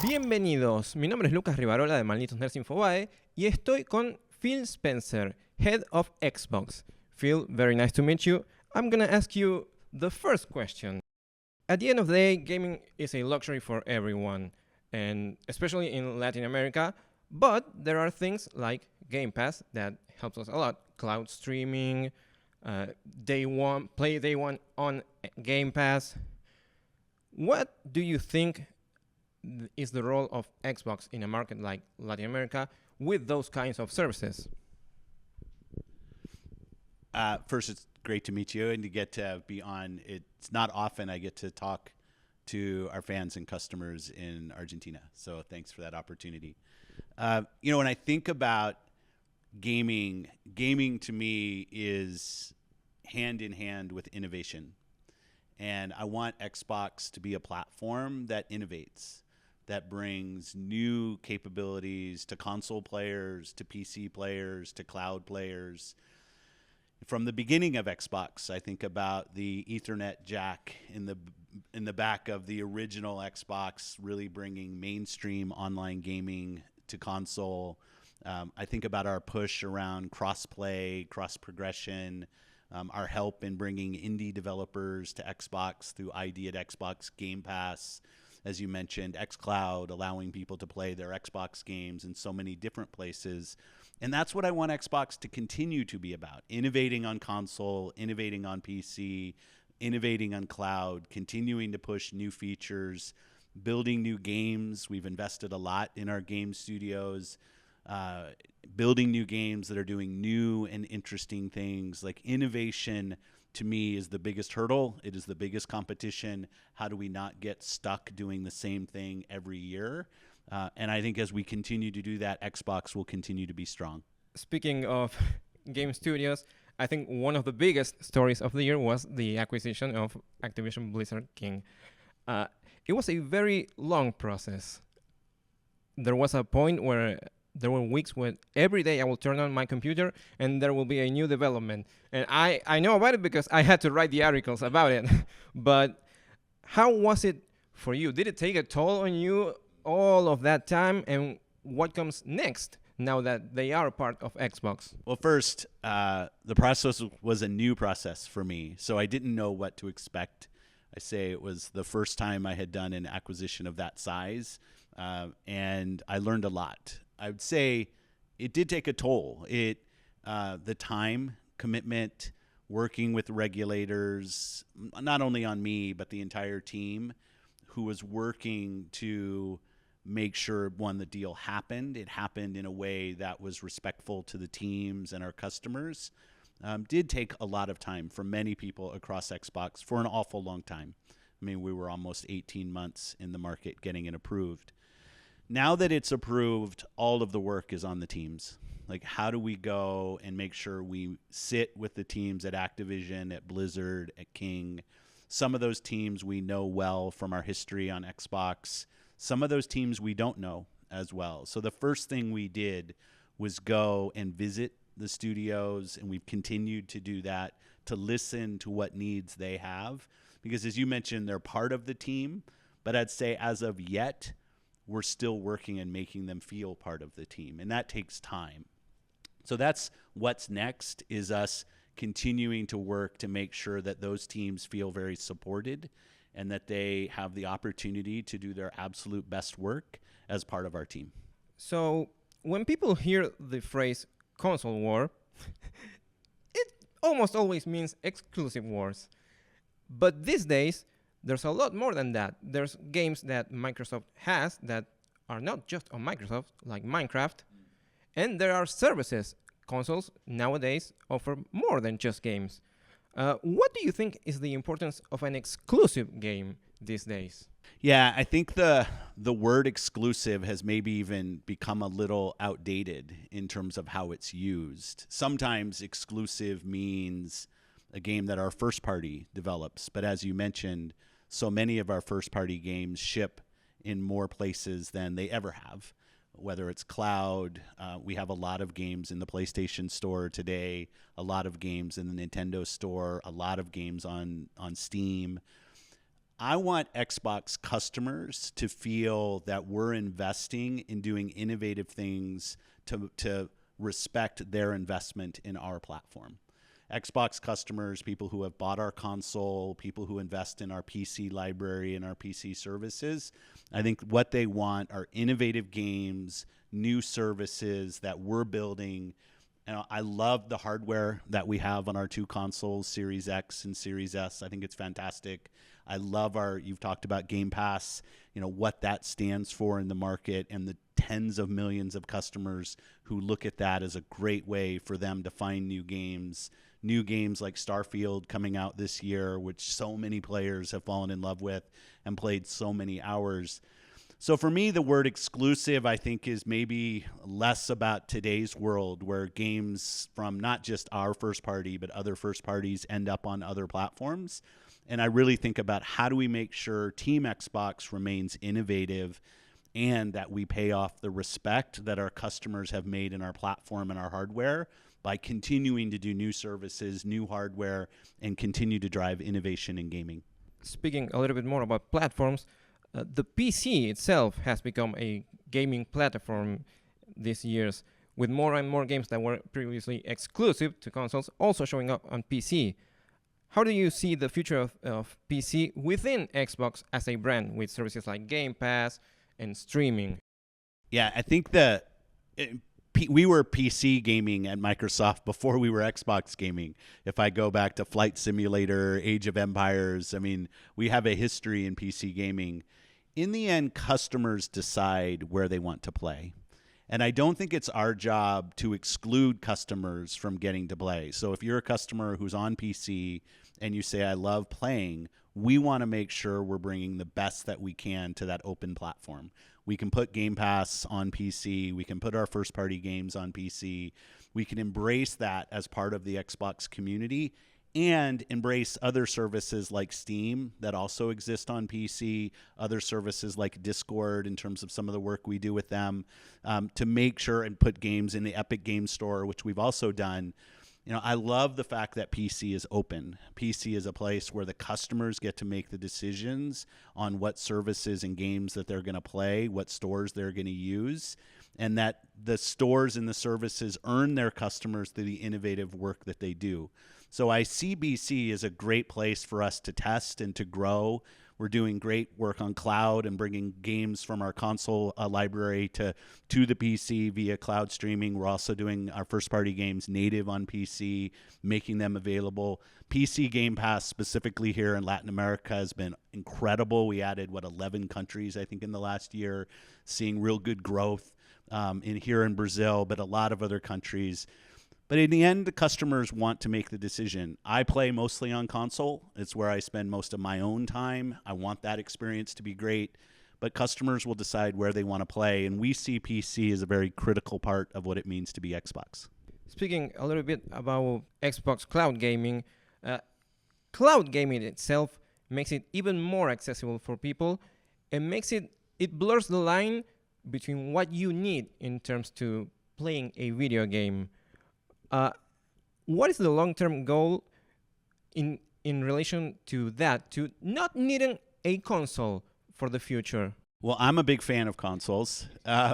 Bienvenidos, mi nombre es Lucas Rivarola de Malditos Nerds Infobae y estoy con Phil Spencer, Head of Xbox. Phil, very nice to meet you. I'm gonna ask you the first question. At the end of the day, gaming is a luxury for everyone, and especially in Latin America, but there are things like Game Pass that helps us a lot. Cloud streaming, play day one on Game Pass. What do you think is the role of Xbox in a market like Latin America with those kinds of services? First, it's great to meet you and to get to be on. It's not often I get to talk to our fans and customers in Argentina. So thanks for that opportunity. When I think about gaming to me is hand in hand with innovation. And I want Xbox to be a platform that innovates, that brings new capabilities to console players, to PC players, to cloud players. From the beginning of Xbox, I think about the Ethernet jack in the back of the original Xbox, really bringing mainstream online gaming to console. I think about our push around cross-play, cross-progression, our help in bringing indie developers to Xbox through ID at Xbox Game Pass, as you mentioned, xCloud, allowing people to play their Xbox games in so many different places. And that's what I want Xbox to continue to be about, innovating on console, innovating on PC, innovating on cloud, continuing to push new features, building new games. We've invested a lot in our game studios, building new games that are doing new and interesting things. Like innovation, to me, is the biggest hurdle. It is the biggest competition. How do we not get stuck doing the same thing every year? And I think as we continue to do that, Xbox will continue to be strong. Speaking of game studios, I think one of the biggest stories of the year was the acquisition of Activision Blizzard King. It was a very long process. There was a point where there were weeks when every day I will turn on my computer and there will be a new development. And I know about it because I had to write the articles about it. But how was it for you? Did it take a toll on you all of that time? And what comes next now that they are a part of Xbox? Well, first, the process was a new process for me. So I didn't know what to expect. I say it was the first time I had done an acquisition of that size. And I learned a lot. I would say it did take a toll. The time commitment, working with regulators, not only on me, but the entire team who was working to make sure, one, the deal happened. It happened in a way that was respectful to the teams and our customers. Did take a lot of time for many people across Xbox for an awful long time. I mean, we were almost 18 months in the market getting it approved. Now that it's approved, all of the work is on the teams. Like, how do we go and make sure we sit with the teams at Activision, at Blizzard, at King? Some of those teams we know well from our history on Xbox. Some of those teams we don't know as well. So the first thing we did was go and visit the studios, and we've continued to do that, to listen to what needs they have. Because as you mentioned, they're part of the team, but I'd say as of yet, we're still working and making them feel part of the team, and that takes time. So that's what's next, is us continuing to work to make sure that those teams feel very supported and that they have the opportunity to do their absolute best work as part of our team. So when people hear the phrase console war, it almost always means exclusive wars. But these days, there's a lot more than that. There's games that Microsoft has that are not just on Microsoft, like Minecraft. And there are services. Consoles nowadays offer more than just games. What do you think is the importance of an exclusive game these days? Yeah, I think the word exclusive has maybe even become a little outdated in terms of how it's used. Sometimes exclusive means a game that our first party develops. But as you mentioned, so many of our first party games ship in more places than they ever have. Whether it's cloud, we have a lot of games in the PlayStation Store today, a lot of games in the Nintendo Store, a lot of games on Steam. I want Xbox customers to feel that we're investing in doing innovative things to respect their investment in our platform. Xbox customers, people who have bought our console, people who invest in our PC library and our PC services, I think what they want are innovative games, new services that we're building. And I love the hardware that we have on our two consoles, Series X and Series S. I think it's fantastic. I love you've talked about Game Pass, what that stands for in the market, and the tens of millions of customers who look at that as a great way for them to find new games like Starfield coming out this year, which so many players have fallen in love with and played so many hours. So for me, the word exclusive, I think, is maybe less about today's world where games from not just our first party, but other first parties end up on other platforms. And I really think about how do we make sure Team Xbox remains innovative and that we pay off the respect that our customers have made in our platform and our hardware by continuing to do new services, new hardware, and continue to drive innovation in gaming. Speaking a little bit more about platforms, the PC itself has become a gaming platform these years, with more and more games that were previously exclusive to consoles also showing up on PC. How do you see the future of PC within Xbox as a brand with services like Game Pass and streaming? Yeah, I think we were PC gaming at Microsoft before we were Xbox gaming. If I go back to Flight Simulator, Age of Empires, I mean, we have a history in PC gaming. In the end, customers decide where they want to play. And I don't think it's our job to exclude customers from getting to play. So if you're a customer who's on PC and you say, I love playing, we want to make sure we're bringing the best that we can to that open platform. We can put Game Pass on PC. We can put our first-party games on PC. We can embrace that as part of the Xbox community and embrace other services like Steam that also exist on PC, other services like Discord in terms of some of the work we do with them, to make sure and put games in the Epic Game Store, which we've also done. I love the fact that PC is open. PC is a place where the customers get to make the decisions on what services and games that they're going to play, what stores they're going to use, and that the stores and the services earn their customers through the innovative work that they do. So I see PC as a great place for us to test and to grow. We're doing great work on cloud and bringing games from our console library to the PC via cloud streaming. We're also doing our first-party games native on PC, making them available. PC Game Pass, specifically here in Latin America, has been incredible. We added, 11 countries, I think, in the last year, seeing real good growth here in Brazil, but a lot of other countries. But in the end, the customers want to make the decision. I play mostly on console. It's where I spend most of my own time. I want that experience to be great. But customers will decide where they want to play. And we see PC as a very critical part of what it means to be Xbox. Speaking a little bit about Xbox cloud gaming itself makes it even more accessible for people and it blurs the line between what you need in terms to playing a video game. What is the long-term goal in relation to that, to not needing a console for the future? Well, I'm a big fan of consoles,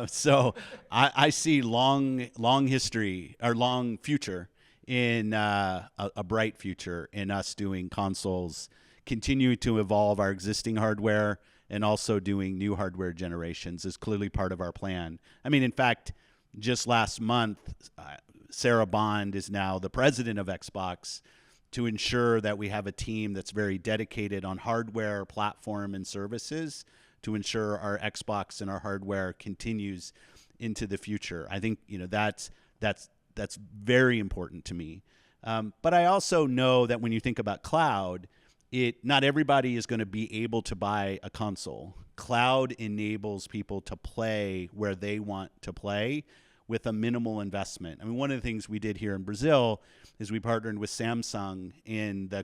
so I see long history or long future in a bright future in us doing consoles, continuing to evolve our existing hardware, and also doing new hardware generations is clearly part of our plan. I mean, in fact, just last month, Sarah Bond is now the president of Xbox to ensure that we have a team that's very dedicated on hardware, platform, and services to ensure our Xbox and our hardware continues into the future. I think that's very important to me. But I also know that when you think about cloud, not everybody is going to be able to buy a console. Cloud enables people to play where they want to play with a minimal investment. I mean, one of the things we did here in Brazil is we partnered with Samsung in the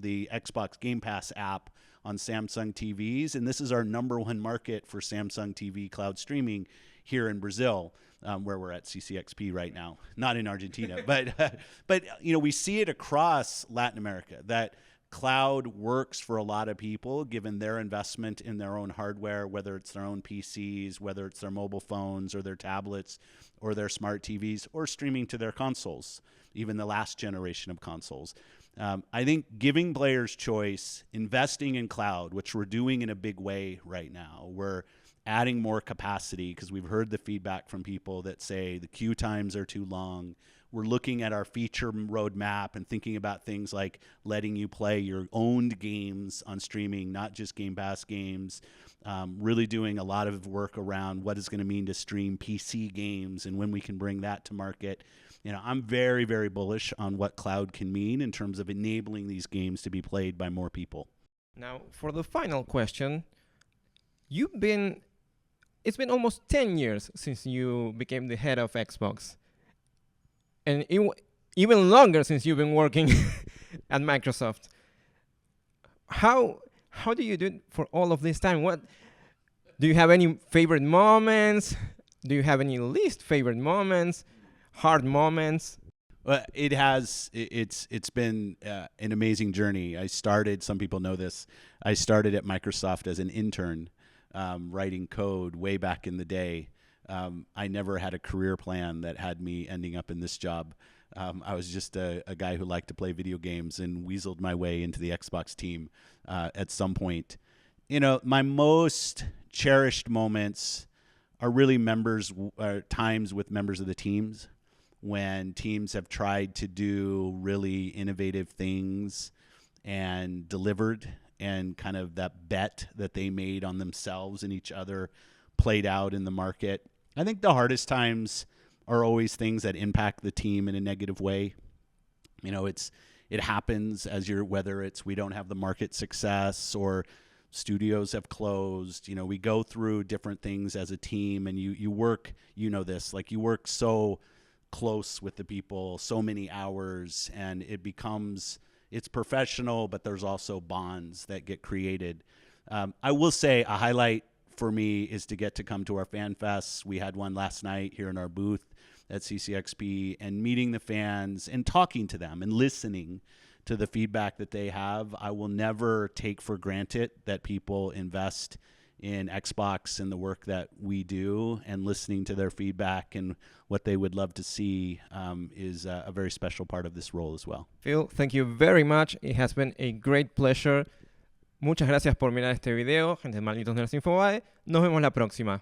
the Xbox Game Pass app on Samsung TVs, and this is our #1 market for Samsung TV cloud streaming here in Brazil, where we're at CCXP right now, not in Argentina. But we see it across Latin America that cloud works for a lot of people, given their investment in their own hardware, whether it's their own PCs, whether it's their mobile phones or their tablets or their smart TVs, or streaming to their consoles, even the last generation of consoles. I think giving players choice, investing in cloud, which we're doing in a big way right now. We're adding more capacity because we've heard the feedback from people that say the queue times are too long. We're looking at our feature roadmap and thinking about things like letting you play your owned games on streaming, not just Game Pass games. Really doing a lot of work around what it's going to mean to stream PC games and when we can bring that to market. I'm very, very bullish on what cloud can mean in terms of enabling these games to be played by more people. Now, for the final question, it's been almost 10 years since you became the head of Xbox. And even longer since you've been working at Microsoft. How do you do it for all of this time? Do you have any favorite moments? Do you have any least favorite moments? Hard moments? Well, it's been an amazing journey. Some people know this, I started at Microsoft as an intern, writing code way back in the day. I never had a career plan that had me ending up in this job. I was just a guy who liked to play video games and weaseled my way into the Xbox team at some point. My most cherished moments are really times with members of the teams, when teams have tried to do really innovative things and delivered, and kind of that bet that they made on themselves and each other played out in the market. I think the hardest times are always things that impact the team in a negative way. It happens whether it's we don't have the market success or studios have closed. We go through different things as a team, and you work, you work so close with the people, so many hours, and it's professional, but there's also bonds that get created. I will say a highlight for me is to get to come to our fan fests. We had one last night here in our booth at CCXP, and meeting the fans and talking to them and listening to the feedback that they have. I will never take for granted that people invest in Xbox and the work that we do, and listening to their feedback and what they would love to see is a very special part of this role as well. Phil, thank you very much. It has been a great pleasure. Muchas gracias por mirar este video, gente de Malditos Nerds Infobae. Nos vemos la próxima.